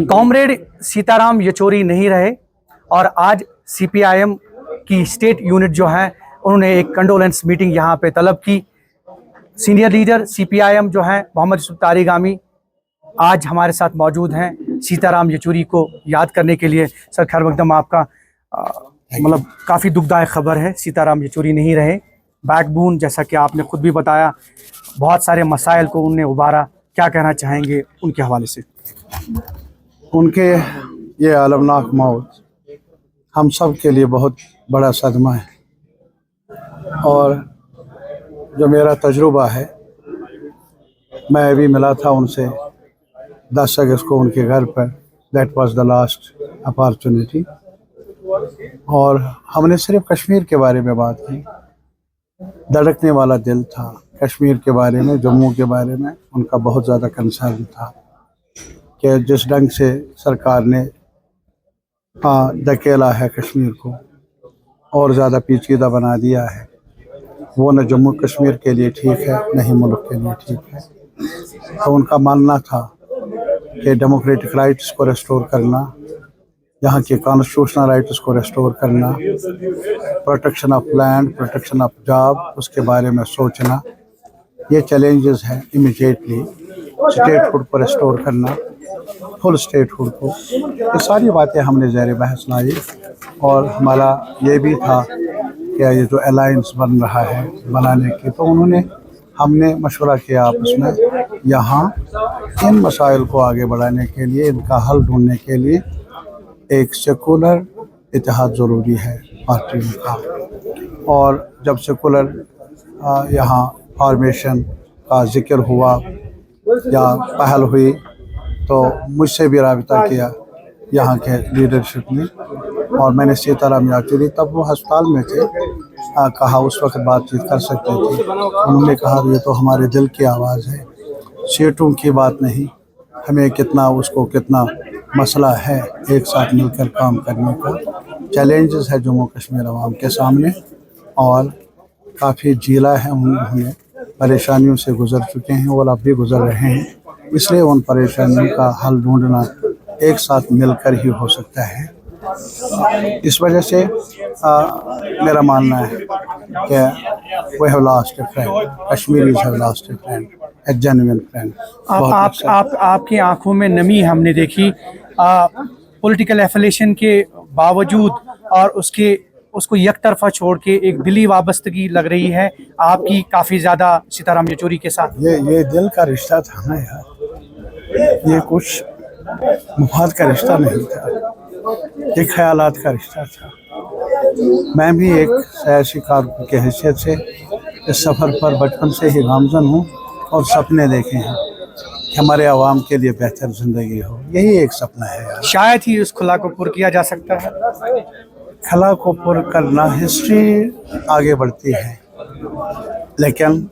Comrade Sitaram Yechury नहीं रहे और आज सीपीआईएम की स्टेट यूनिट जो है उन्होंने एक कंडोलेंस मीटिंग यहाँ पे तलब की। सीनियर लीडर सीपीआईएम जो है मोहम्मद यूसुफ तारिगामी आज हमारे साथ मौजूद हैं सीताराम येचुरी को याद करने के लिए। सर खैर मकदम आपका, मतलब काफ़ी दुखदायक खबर है, सीताराम येचुरी नहीं रहे। बैकबोन जैसा कि आपने खुद भी बताया, बहुत सारे मसाइल को उनने उबारा। क्या कहना चाहेंगे उनके हवाले से? उनके ये अलमनाक मौत हम सब के लिए बहुत बड़ा सदमा है। और जो मेरा तजुर्बा है, मैं अभी मिला था उनसे 10 अगस्त को उनके घर पर। That was the last opportunity. और हमने सिर्फ कश्मीर के बारे में बात की। धड़कने वाला दिल था कश्मीर के बारे में, जम्मू के बारे में उनका बहुत ज़्यादा कंसर्न था कि जिस ढंग से सरकार ने धकेला है कश्मीर को और ज़्यादा पेचीदा बना दिया है, वो न जम्मू कश्मीर के लिए ठीक है न ही मुल्क के लिए ठीक है। तो उनका मानना था कि डेमोक्रेटिक राइट्स को रेस्टोर करना, यहाँ के कॉन्स्टिट्यूशनल राइट्स को रेस्टोर करना, protection of land, protection of job, उसके बारे में सोचना, ये चैलेंजेस हैं। इमीडिएटली स्टेटहुड को रेस्टोर करना, फुल स्टेटहुड को, ये सारी बातें हमने ज़ेर बहस लाई। और हमारा ये भी था कि ये जो अलायंस बन रहा है बनाने की, तो हमने मशवरा किया आपस में, यहाँ इन मसाइल को आगे बढ़ाने के लिए, इनका हल ढूंढने के लिए एक सेकुलर इतिहाद ज़रूरी है पार्टियों का। और जब सेकुलर यहाँ फॉर्मेशन का ज़िक्र हुआ या पहल हुई, तो मुझसे भी राबिता किया यहाँ के लीडरशिप ने। और मैंने सीताराम येचुरी, तब वो अस्पताल में थे, कहा उस वक्त बातचीत कर सकते थे। उन्होंने कहा ये तो हमारे दिल की आवाज़ है, सीटों की बात नहीं, हमें कितना मसला है एक साथ मिलकर काम करने का। चैलेंजेस है जम्मू कश्मीर अवाम के सामने और काफ़ी झीला है, उन्होंने परेशानियों से गुज़र चुके हैं और अब भी गुज़र रहे हैं। इसलिए उन परेशानियों का हल ढूंढना एक साथ मिलकर ही हो सकता है। इस वजह से मेरा मानना है कि we have lost a friend, Kashmiris have lost a friend, a genuine friend. आपकी आंखों में नमी हमने देखी पॉलिटिकल एफिलिएशन के बावजूद, और उसको एक तरफा छोड़ के एक दिली वाबस्तगी लग रही है आपकी काफ़ी ज़्यादा सीताराम येचुरी के साथ। ये दिल का रिश्ता था ना यार, ये कुछ मुफाद का रिश्ता नहीं था, ये ख्यालात का रिश्ता था। मैं भी एक सियासी कारकुन की हैसियत से इस सफ़र पर बचपन से ही गामज़न हूँ और सपने देखे हैं कि हमारे आवाम के लिए बेहतर ज़िंदगी हो। यही एक सपना है यार। शायद ही उस खुला को पुर किया जा सकता है। खला को पुर करना, हिस्ट्री आगे बढ़ती है, लेकिन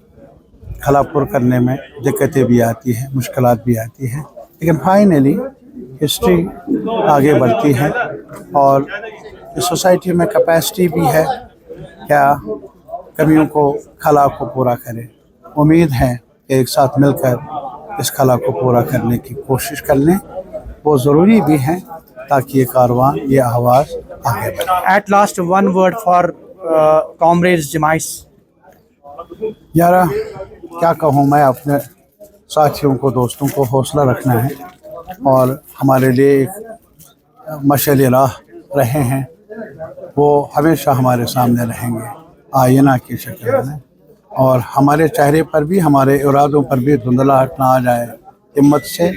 खला पुर करने में दिक्कतें भी आती हैं, मुश्किलात भी आती हैं, लेकिन फाइनली हिस्ट्री आगे बढ़ती है। और इस सोसाइटी में कैपेसिटी भी है क्या कमियों को, खला को पूरा करें। उम्मीद है कि एक साथ मिलकर इस खला को पूरा करने की कोशिश कर लें, वो ज़रूरी भी है ताकि ये कारवां, ये आवाज़ आगे बढ़े। At last one word for comrades demise. यार क्या कहूँ मैं, अपने साथियों को, दोस्तों को हौसला रखना है और हमारे लिए एक मशाल राह रहे हैं, वो हमेशा हमारे सामने रहेंगे आईना की शक्ल में। और हमारे चेहरे पर भी, हमारे इरादों पर भी धुंधलाहट ना आ जाए, हिम्मत से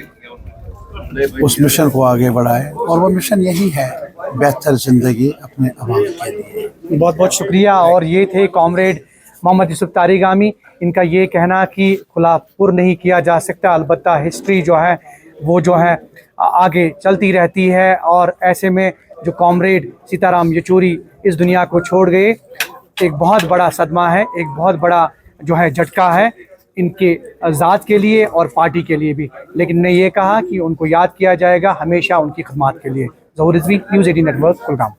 उस मिशन को आगे बढ़ाए। और वो मिशन यही है, बेहतर ज़िंदगी अपने अवाम के लिए। बहुत बहुत शुक्रिया। और ये थे कॉमरेड मोहम्मद यूसुफ तारिगामी। इनका ये कहना कि खुला पुर नहीं किया जा सकता, अलबत्ता हिस्ट्री जो है वो जो है आगे चलती रहती है। और ऐसे में जो कॉमरेड सीताराम येचुरी इस दुनिया को छोड़ गए, एक बहुत बड़ा सदमा है, एक बहुत बड़ा जो है झटका है इनके ज़ात के लिए और पार्टी के लिए भी। लेकिन ने ये कहा कि उनको याद किया जाएगा हमेशा उनकी खिदमत के लिए। ज़हूर रिजवी, न्यूज़ 18 नेटवर्क, कुलगाम।